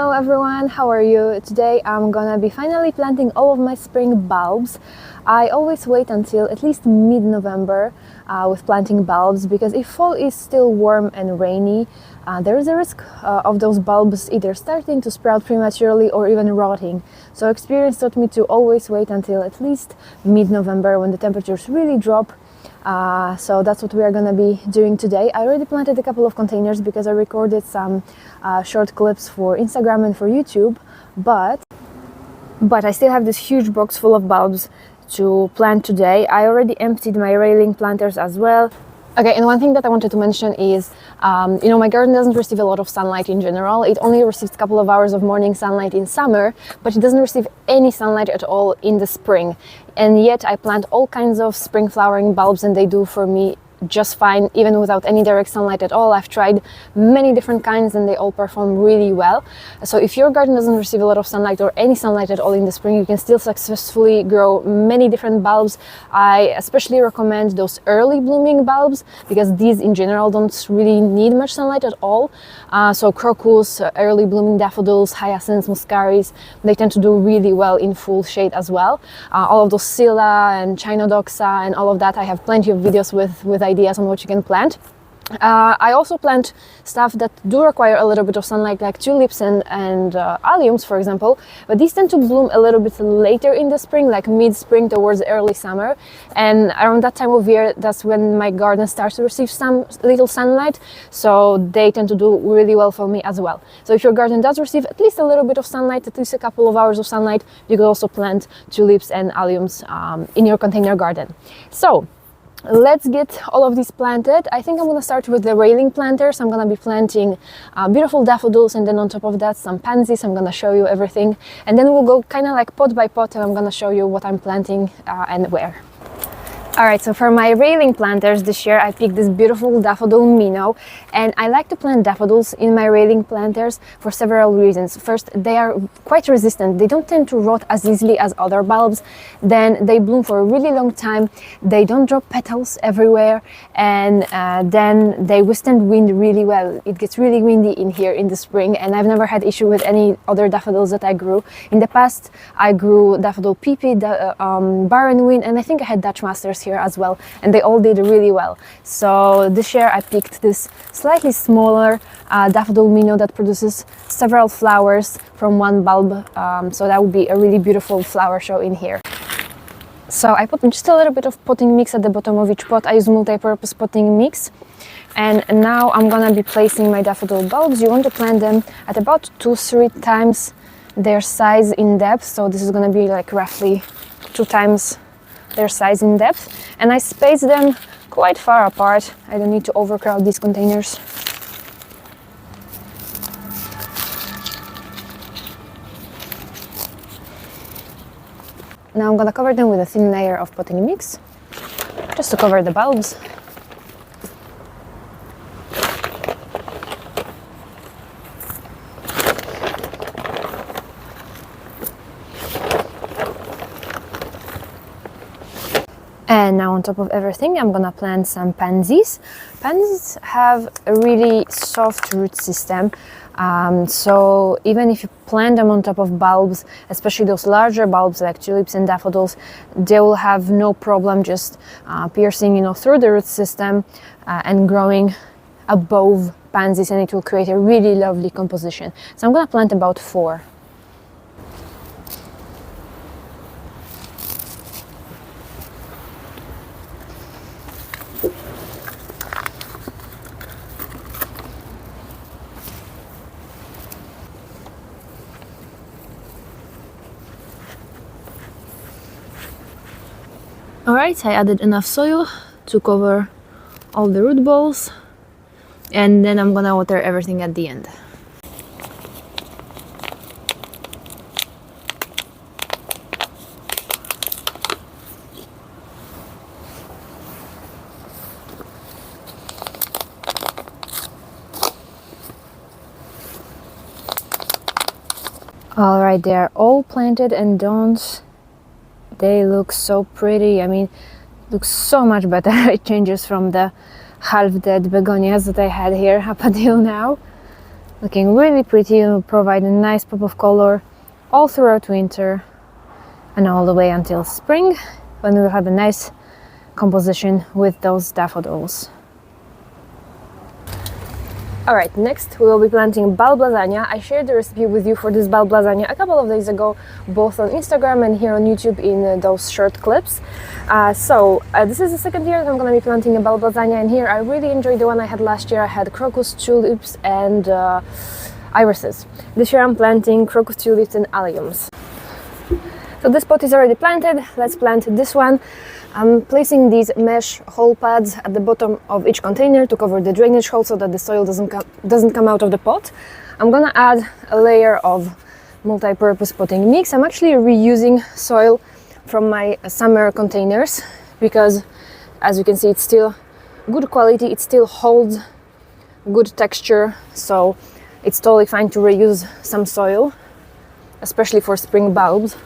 Hello everyone, how are you? Today I'm gonna be finally planting all of my spring bulbs. I always wait until at least mid-November with planting bulbs because if fall is still warm and rainy, there is a risk of those bulbs either starting to sprout prematurely or even rotting. So experience taught me to always wait until at least mid-November when the temperatures really drop. So that's what we are gonna be doing today. I already planted a couple of containers because I recorded some short clips for Instagram and for YouTube, but I still have this huge box full of bulbs to plant today. I already emptied my railing planters as well. Okay, and one thing that I wanted to mention is, my garden doesn't receive a lot of sunlight in general. It only receives a couple of hours of morning sunlight in summer, but it doesn't receive any sunlight at all in the spring. And yet I plant all kinds of spring flowering bulbs and they do for me just fine, even without any direct sunlight at all. I've tried many different kinds and they all perform really well. So if your garden doesn't receive a lot of sunlight or any sunlight at all in the spring, you can still successfully grow many different bulbs. I especially recommend those early blooming bulbs because these in general don't really need much sunlight at all. So crocus, early blooming daffodils, hyacinths, muscaris, they tend to do really well in full shade as well. All of those scilla and chinodoxa and all of that, I have plenty of videos with ideas on what you can plant. I also plant stuff that do require a little bit of sunlight, like tulips and alliums, for example, but these tend to bloom a little bit later in the spring, like mid-spring towards early summer, and around that time of year, that's when my garden starts to receive some little sunlight, so they tend to do really well for me as well. So if your garden does receive at least a little bit of sunlight, at least a couple of hours of sunlight, you could also plant tulips and alliums in your container garden. So let's get all of these planted. I think I'm going to start with the railing planters. I'm going to be planting beautiful daffodils, and then on top of that some pansies. I'm going to show you everything, and then we'll go kind of like pot by pot, and I'm going to show you what I'm planting and where. Alright, so for my railing planters this year I picked this beautiful daffodil minnow, and I like to plant daffodils in my railing planters for several reasons. First, they are quite resistant. They don't tend to rot as easily as other bulbs. Then they bloom for a really long time. They don't drop petals everywhere, and then they withstand wind really well. It gets really windy in here in the spring, and I've never had issue with any other daffodils that I grew. In the past I grew daffodil Pippi, Barrenwind, and I think I had Dutch Masters here as well, and they all did really well. So this year I picked this slightly smaller daffodil minnow that produces several flowers from one bulb, so that would be a really beautiful flower show in here. So I put just a little bit of potting mix at the bottom of each pot. I use multi-purpose potting mix, and now I'm gonna be placing my daffodil bulbs. You want to plant them at about 2-3 times their size in depth, so this is gonna be like roughly 2 times their size in depth, and I space them quite far apart. I don't need to overcrowd these containers. Now I'm gonna cover them with a thin layer of potting mix, just to cover the bulbs. And now on top of everything, I'm gonna plant some pansies. Pansies have a really soft root system, so even if you plant them on top of bulbs, especially those larger bulbs like tulips and daffodils, they will have no problem just piercing, through the root system and growing above pansies, and it will create a really lovely composition. So I'm gonna plant about 4. Alright, I added enough soil to cover all the root balls, and then I'm gonna water everything at the end. Alright, they are all planted, and they look so pretty. I mean, looks so much better. It changes from the half-dead begonias that I had here up until now. Looking really pretty, and will provide a nice pop of color all throughout winter and all the way until spring, when we'll have a nice composition with those daffodils. Alright, next we will be planting bulb lasagna. I shared the recipe with you for this bulb lasagna a couple of days ago, both on Instagram and here on YouTube in those short clips. This is the second year that I'm going to be planting a bulb lasagna, and here I really enjoyed the one I had last year. I had crocus, tulips and irises. This year I'm planting crocus, tulips and alliums. So this pot is already planted. Let's plant this one. I'm placing these mesh hole pads at the bottom of each container to cover the drainage hole so that the soil doesn't come out of the pot. I'm gonna add a layer of multi-purpose potting mix. I'm actually reusing soil from my summer containers because, as you can see, it's still good quality. It still holds good texture, so it's totally fine to reuse some soil, especially for spring bulbs.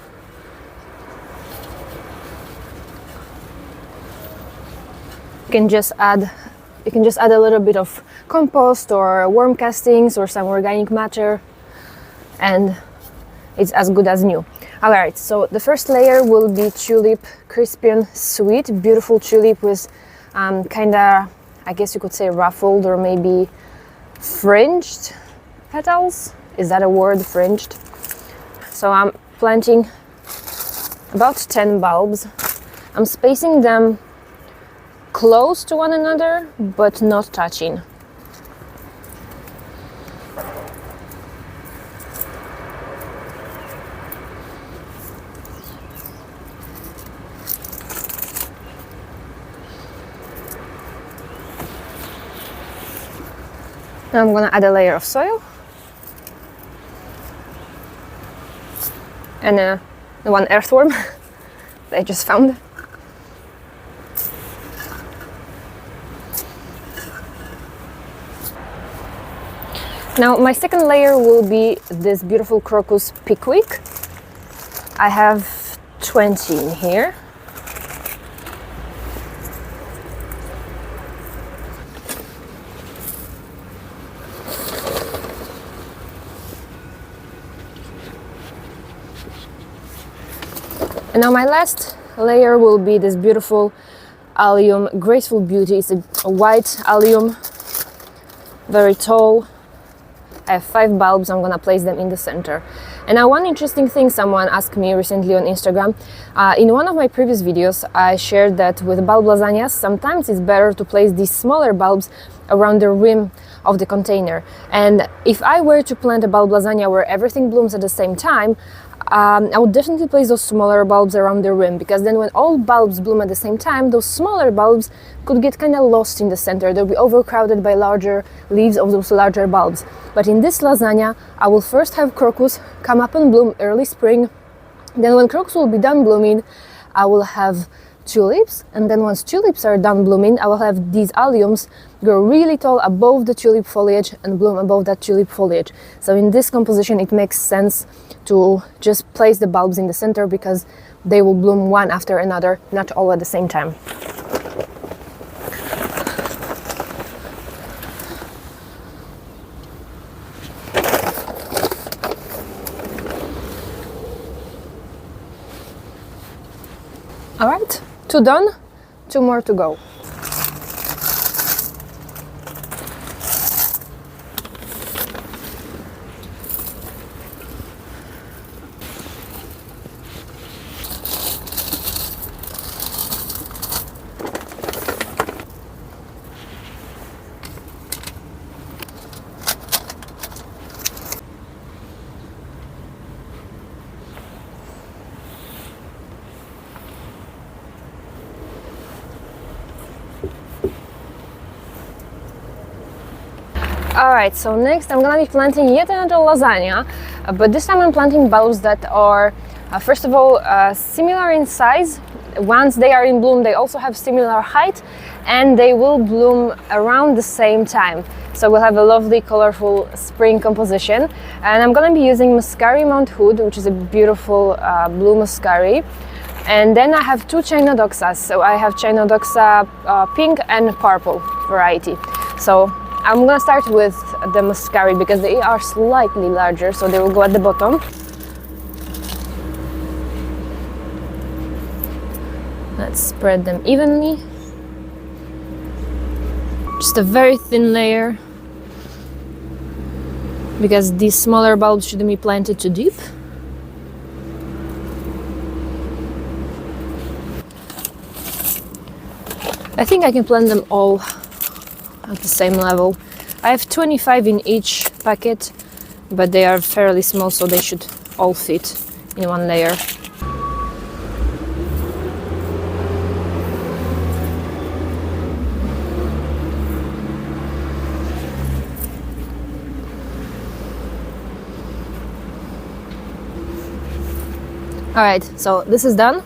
You can just add a little bit of compost or worm castings or some organic matter, and it's as good as new. Alright, so the first layer will be tulip, crispy and sweet, beautiful tulip with kinda, I guess you could say, ruffled or maybe fringed petals. Is that a word, fringed? So I'm planting about 10 bulbs. I'm spacing them close to one another, but not touching. Now I'm gonna add a layer of soil and one earthworm that I just found. Now my second layer will be this beautiful crocus pickwick. I have 20 in here. And now my last layer will be this beautiful allium, Graceful Beauty. It's a white allium, very tall. I have 5 bulbs. I'm gonna place them in the center. And now one interesting thing someone asked me recently on Instagram. In one of my previous videos, I shared that with bulb lasagnas, sometimes it's better to place these smaller bulbs around the rim of the container. And if I were to plant a bulb lasagna where everything blooms at the same time, I would definitely place those smaller bulbs around the rim, because then when all bulbs bloom at the same time, those smaller bulbs could get kind of lost in the center. They'll be overcrowded by larger leaves of those larger bulbs. But in this lasagna, I will first have crocus come up and bloom early spring. Then when crocus will be done blooming, I will have tulips, and then once tulips are done blooming, I will have these alliums grow really tall above the tulip foliage and bloom above that tulip foliage. So in this composition, it makes sense to just place the bulbs in the center because they will bloom one after another, not all at the same time. All right, 2 done, 2 more to go. Alright, so next I'm gonna be planting yet another lasagna, but this time I'm planting bulbs that are, first of all, similar in size. Once they are in bloom, they also have similar height, and they will bloom around the same time. So we'll have a lovely, colorful spring composition. And I'm gonna be using Muscari Mount Hood, which is a beautiful blue muscari. And then I have 2 Chinodoxas. So I have Chinodoxa pink and purple variety. So I'm gonna start with the muscari because they are slightly larger, so they will go at the bottom. Let's spread them evenly. Just a very thin layer, because these smaller bulbs shouldn't be planted too deep. I think I can plant them all at the same level. I have 25 in each packet, but they are fairly small, so they should all fit in one layer. Alright, so this is done.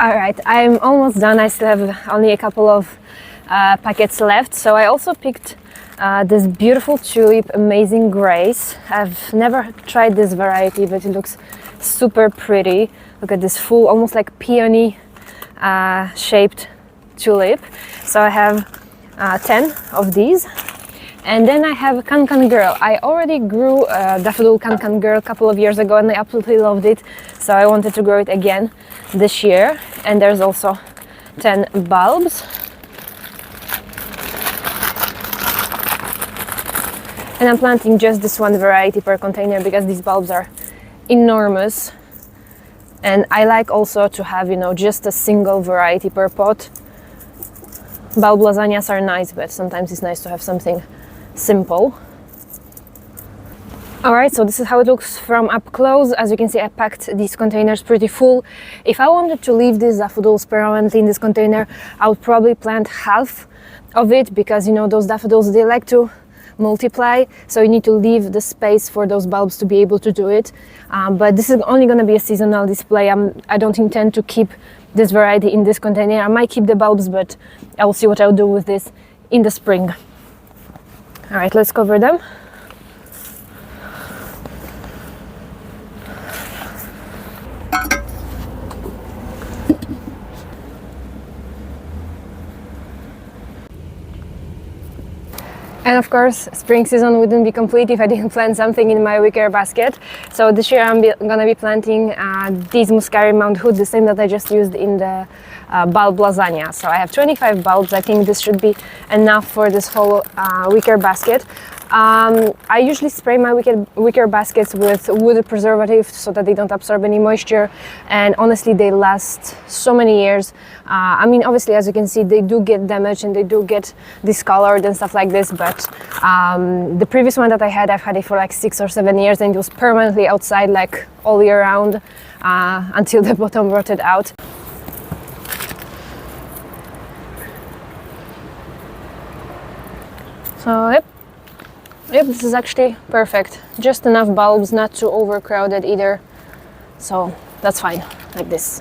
Alright, I'm almost done. I still have only a couple of packets left. So I also picked this beautiful tulip, Amazing Grace. I've never tried this variety, but it looks super pretty. Look at this full, almost like peony shaped tulip. So I have 10 of these. And then I have Can Girl. I already grew daffodil Can Girl a couple of years ago and I absolutely loved it. So I wanted to grow it again this year. And there's also 10 bulbs. And I'm planting just this one variety per container because these bulbs are enormous. And I like also to have, just a single variety per pot. Bulb lasagnas are nice, but sometimes it's nice to have something simple. Alright, so this is how it looks from up close. As you can see, I packed these containers pretty full. If I wanted to leave these daffodils permanently in this container, I would probably plant half of it because those daffodils, they like to multiply, so you need to leave the space for those bulbs to be able to do it. But this is only going to be a seasonal display. I don't intend to keep this variety in this container. I might keep the bulbs, but I will see what I'll do with this in the spring. All right, let's cover them. And of course, spring season wouldn't be complete if I didn't plant something in my wicker basket. So this year I'm gonna be planting these muscari Mount Hood, the same that I just used in the bulb lasagna. So I have 25 bulbs. I think this should be enough for this whole wicker basket. I usually spray my wicker baskets with wood preservative so that they don't absorb any moisture, and honestly they last so many years. I mean, obviously, as you can see, they do get damaged and they do get discolored and stuff like this, but the previous one that I've had it for like 6 or 7 years, and it was permanently outside like all year round until the bottom rotted out. So Yep, this is actually perfect. Just enough bulbs, not too overcrowded either. So that's fine, like this.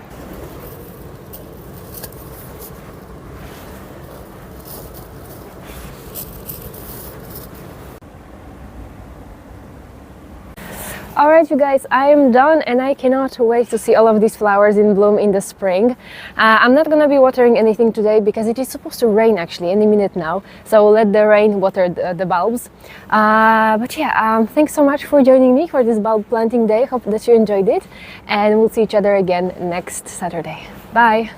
Alright you guys, I am done and I cannot wait to see all of these flowers in bloom in the spring. I'm not gonna be watering anything today because it is supposed to rain actually any minute now. So we'll let the rain water the bulbs. But yeah, thanks so much for joining me for this bulb planting day. Hope that you enjoyed it, and we'll see each other again next Saturday. Bye!